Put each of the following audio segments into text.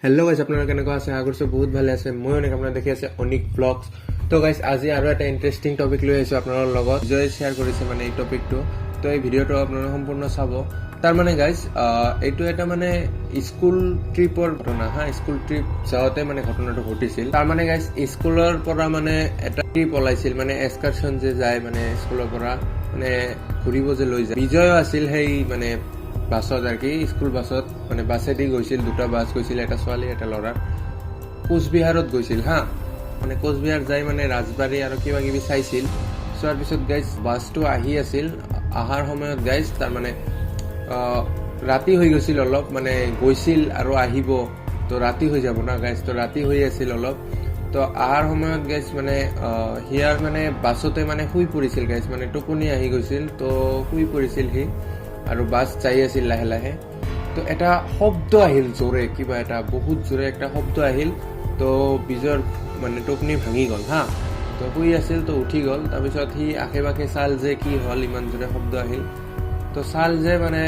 Hello' guys, আপোনালোকে কেনেকুৱা আছে? আশা কৰিছোঁ বহুত ভালে আছে। মই অনেক আপোনালোকে দেখি আছে অনিক ব্লগছ। তো গাইজ, আজি আৰু এটা ইণ্টাৰেষ্টিং টপিক লৈ আহিছোঁ আপোনালোকৰ লগত। বিজয়ে শ্বেয়াৰ কৰিছে মানে এই টপিকটো। তো এই ভিডিঅ'টো আপোনালোকে সম্পূৰ্ণ চাব। তাৰমানে গাইজ, এইটো এটা মানে স্কুল ট্ৰিপৰ ঘটনা হা। স্কুল ট্ৰিপ যাওঁতে মানে ঘটনাটো ঘটিছিল। তাৰমানে গাইজ, স্কুলৰ পৰা মানে এটা ট্ৰিপ ওলাইছিল, মানে এক্সকাৰশ্যন যে যায় মানে স্কুলৰ পৰা মানে ঘূৰিব যে লৈ যায়। বিজয়ো আছিল সেই মানে বাছত আর কি, স্কুল বাছত মানে বাছেদি গৈছিল। দুটা বাছ গৈছিল, এটা ছোৱালী এটা ল'ৰা। কোচবিহাৰত গৈছিল হা, মানে কোচবিহাৰ যাই মানে ৰাজবাৰী আৰু কিবা কিবি চাইছিল। চোৱাৰ পিছত গাইজ বাছটো আহি আছিল। অহাৰ সময়ত গাইজ তাৰমানে ৰাতি হৈ গৈছিল অলপ, মানে গৈছিল আৰু আহিব, তো ৰাতি হৈ যাব না গাইজ। তো ৰাতি হৈ আছিল অলপ। তো অহাৰ সময়ত গাইজ মানে সিয়াৰ মানে বাছতে মানে শুই পৰিছিল গাইজ, মানে টোপনি আহি গৈছিল। তো শুই পৰিছিল সি আৰু বাছ যাই আছিল লাহে লাহে। তো এটা শব্দ আহিল জোৰে, কিবা এটা বহুত জোৰে একটা শব্দ আহিল। তো বিজয়ৰ মানে টোপনি ভাঙি গ'ল হা। তো শুই আছিল, তো উঠি গ'ল। তাৰপিছত সি আশে পাশে চাল যে কি হ'ল, ইমান জোৰে শব্দ আহিল। তো চাল যে মানে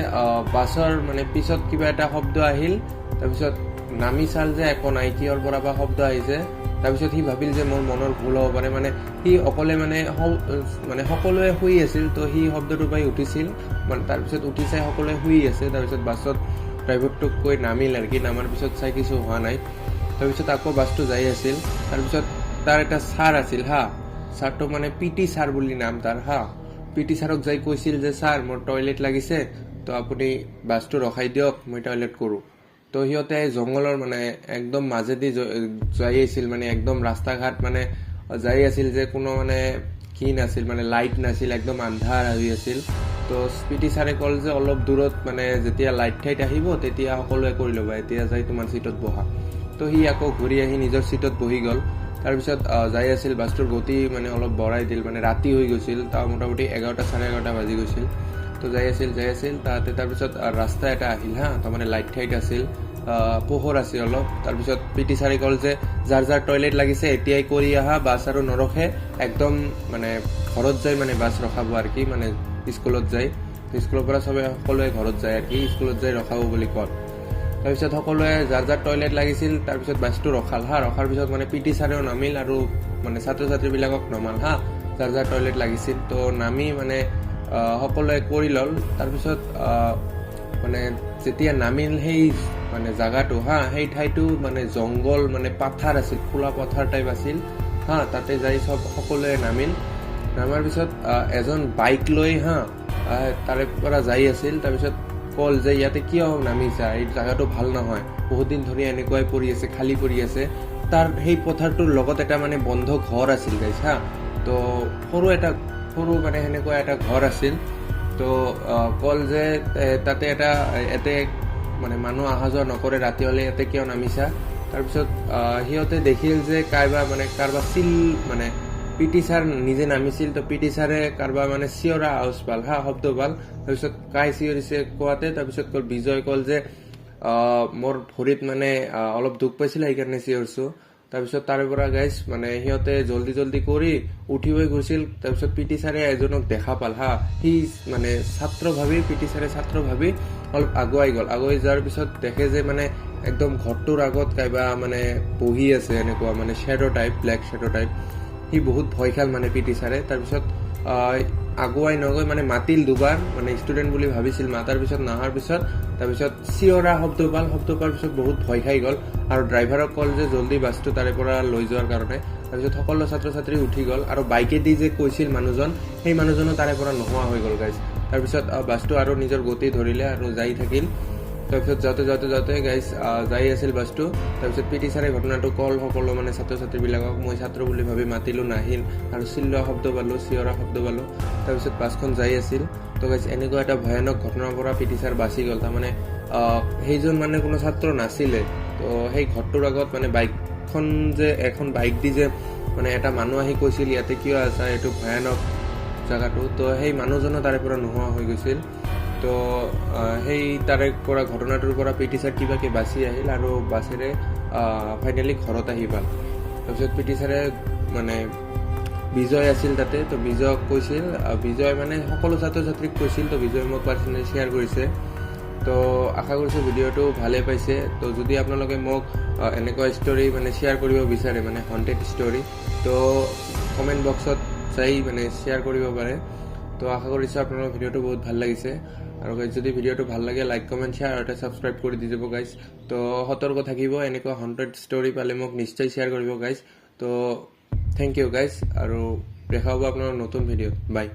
বাছৰ মানে পিছত কিবা এটা শব্দ আহিল। তাৰপিছত নামি চাল যে একো নাই, কিহৰ পৰা বা শব্দ আহিছে। তাৰপিছত সি ভাবিল যে মোৰ মনৰ ভুল হ'ব পাৰে, মানে সি অকলে মানে সকলোৱে শুই আছিল। তো সি শব্দটো পাই উঠিছিল, মানে তাৰপিছত উঠি চাই সকলোৱে শুই আছে। তাৰপিছত বাছত ড্ৰাইভাৰটোক কৈ নামিল আৰু কি। নামাৰ পিছত চাই কিছু হোৱা নাই। তাৰপিছত আকৌ বাছটো যাই আছিল। তাৰপিছত তাৰ এটা ছাৰ আছিল হা। ছাৰটো মানে পিটি ছাৰ বুলি নাম তাৰ হা। পিটি ছাৰক যাই কৈছিল যে ছাৰ, মোৰ টয়লেট লাগিছে, তো আপুনি বাছটো ৰখাই দিয়ক, মই টয়লেট কৰোঁ। তো সিহঁতে জংঘলৰ মানে একদম মাজেদি যাই আছিল, মানে একদম ৰাস্তা ঘাট মানে যাই আছিল যে কোনো মানে কি নাছিল, মানে লাইট নাছিল, একদম আন্ধাৰ হৈ আছিল। তো পিটি ছাৰে ক'ল যে অলপ দূৰত মানে যেতিয়া লাইট ঠাইত আহিব তেতিয়া সকলোৱে কৰি ল'বা, এতিয়া যাই তোমাৰ ছিটত বহা। তো সি আকৌ ঘূৰি আহি নিজৰ ছিটত বহি গ'ল। তাৰপিছত যাই আছিল, বাছটোৰ গতি মানে অলপ বঢ়াই দিল, মানে ৰাতি হৈ গৈছিল। তাৰ মোটামুটি 11টা চাৰে 11টা বাজি গৈছিল। তো যাই আছিল তাতে। তাৰপিছত ৰাস্তা এটা আহিল হা, তাৰমানে লাইট ঠাইত আছিল, পোহৰ আছিল অলপ। তাৰপিছত পিটি ছাৰে ক'ল যে যাৰ যাৰ টয়লেট লাগিছে এতিয়াই কৰি আহা, বাছ আৰু নৰখে, একদম মানে ঘৰত যাই মানে বাছ ৰখাব আৰু কি, মানে স্কুলত যায়। স্কুলৰ পৰা সকলোৱে ঘৰত যায় আৰু কি, স্কুলত যাই ৰখাব বুলি কল। তাৰপিছত সকলোৱে যাৰ যাৰ টয়লেট লাগিছিল, তাৰপিছত বাছটো ৰখাল হা। ৰখাৰ পিছত মানে পিটি ছাৰেও নামিল আৰু মানে ছাত্ৰ ছাত্ৰীবিলাকক নমাল হা, যাৰ যাৰ টয়লেট লাগিছিল। তো নামি মানে সকলোৱে কৰি ল'ল। তাৰপিছত মানে যেতিয়া নামিল সেই মানে জাগাটো হা, সেই ঠাইটো মানে জংঘল, মানে পাথাৰ আছিল, খোলা পথাৰ টাইপ আছিল হা। তাতে যাই সকলোৱে নামিল। নামাৰ পিছত এজন বাইক লৈ হা তাৰে পৰা যাই আছিল। তাৰপিছত ক'ল যে ইয়াতে কিয় নামিছা, এই জাগাটো ভাল নহয়, বহুত দিন ধৰি এনেকুৱাই পৰি আছে, খালী পৰি আছে। তাৰ সেই পথাৰটোৰ লগত এটা মানে বন্ধ ঘৰ আছিল গাইছ হা। তো সৰু মানে সেনেকুৱা এটা ঘৰ আছিল। তো ক'ল যে তাতে ইয়াতে মানে মানুহ অহা যোৱা নকৰে, ৰাতি হ'লে ইয়াতে কিয় নামিছা। তাৰপিছত সিহঁতে দেখিল যে কাৰোবাৰ মানে পিটি ছাৰ নিজে নামিছিল। তো পিটি ছাৰে কাৰোবাৰ মানে চিঞৰা আৱাজ পাল হা, শব্দ পাল। তাৰপিছত কাই চিঞৰিছে কোৱাতে তাৰপিছত বিজয় ক'ল যে মোৰ ভৰিত মানে অলপ দুখ পাইছিলে, সেইকাৰণে চিঞৰছো। তাৰপিছত তাৰে পৰা গাইজ মানে সিহঁতে জল্দি কৰি উঠিবই গৈছিল। তাৰপিছত পিটি ছাৰে এজনক দেখা পাল হা। সি মানে পিটি ছাৰে ছাত্ৰ ভাবি অলপ আগুৱাই গ'ল। আগুৱাই যোৱাৰ পিছত দেখে যে মানে একদম ঘৰটোৰ আগত কাইবা মানে বহি আছে, এনেকুৱা মানে shadow type, black shadow type. সি বহুত ভয় খাল মানে পিটি ছাৰে। তাৰপিছত আগুৱাই নগৈ মানে মাতিল দুবাৰ, মানে ষ্টুডেণ্ট বুলি ভাবিছিল। মাতাৰ পিছত নাহাৰ পিছত তাৰপিছত চিঞৰা শব্দ পোৱাৰ পিছত বহুত ভয় খাই গ'ল আৰু ড্ৰাইভাৰক ক'ল যে জল্দি বাছটো তাৰে পৰা লৈ যোৱাৰ কাৰণে। তাৰপিছত সকলো ছাত্ৰ ছাত্ৰী উঠি গ'ল আৰু বাইকেদি যে কৈছিল মানুহজন, সেই মানুহজনো তাৰে পৰা নোহোৱা হৈ গ'ল গাইজ। তাৰপিছত বাছটো আৰু নিজৰ গতি ধৰিলে আৰু যাই থাকিল। তাৰপিছত যাওঁতে গাইজ যাই আছিল বাছটো। তাৰপিছত পিটি ছাৰে ঘটনাটো ক'ল সকলো মানে ছাত্ৰ ছাত্ৰীবিলাকক। মই ছাত্ৰ বুলি ভাবি মাতিলোঁ, নাহিল আৰু চিল্লোৱা শব্দ পালোঁ, চিঞৰা শব্দ পালোঁ। তাৰপিছত বাছখন যাই আছিল। তো গাইজ এনেকুৱা এটা ভয়ানক ঘটনাৰ পৰা পিটি ছাৰ বাচি গ'ল। তাৰমানে সেইজন মানে কোনো ছাত্ৰ নাছিলে। তো সেই ঘৰটোৰ আগত মানে এখন বাইক দি যে মানে এটা মানুহ আহি কৈছিল ইয়াতে কিয় আছা, এইটো ভয়ানক জেগাটো। তো সেই মানুহজনো তাৰে পৰা নোহোৱা হৈ গৈছিল। তো সেই তাৰে পৰা ঘটনাটোৰ পৰা পিটি ছাৰ কিবাকে বাচি আহিল আৰু বাছেৰে ফাইনেলি ঘৰত আহি পাল। তাৰপিছত পিটি ছাৰে মানে বিজয় আছিল তাতে। তো বিজয়ক কৈছিল, বিজয় মানে সকলো ছাত্ৰ ছাত্ৰীক কৈছিল। তো বিজয় মোক পাৰ্চনেলি শ্বেয়াৰ কৰিছে। তো আশা কৰিছোঁ ভিডিঅ'টো ভালে পাইছে তো যদি আপোনালোকে মোক এনেকুৱা ষ্টৰি মানে শ্বেয়াৰ কৰিব বিচাৰে মানে হণ্টেড ষ্টৰি তো কমেণ্ট বক্সত চাই মানে শ্বেয়াৰ কৰিব পাৰে তো আশা কৰিছোঁ আপোনালোকৰ ভিডিঅ'টো বহুত ভাল লাগিছে আৰু গাইজ যদি ভিডিঅ'টো ভাল লাগে লাইক কমেণ্ট শ্বেয়াৰ আৰু এটা ছাবস্ক্ৰাইব কৰি দি যাব গাইজ তো সতৰ্ক থাকিব এনেকুৱা হণ্টেড ষ্টৰি পালে মোক নিশ্চয় শ্বেয়াৰ কৰিব গাইজ তো থেংক ইউ গাইজ আৰু দেখা হ'ব আপোনাৰ নতুন ভিডিঅ'ত বাই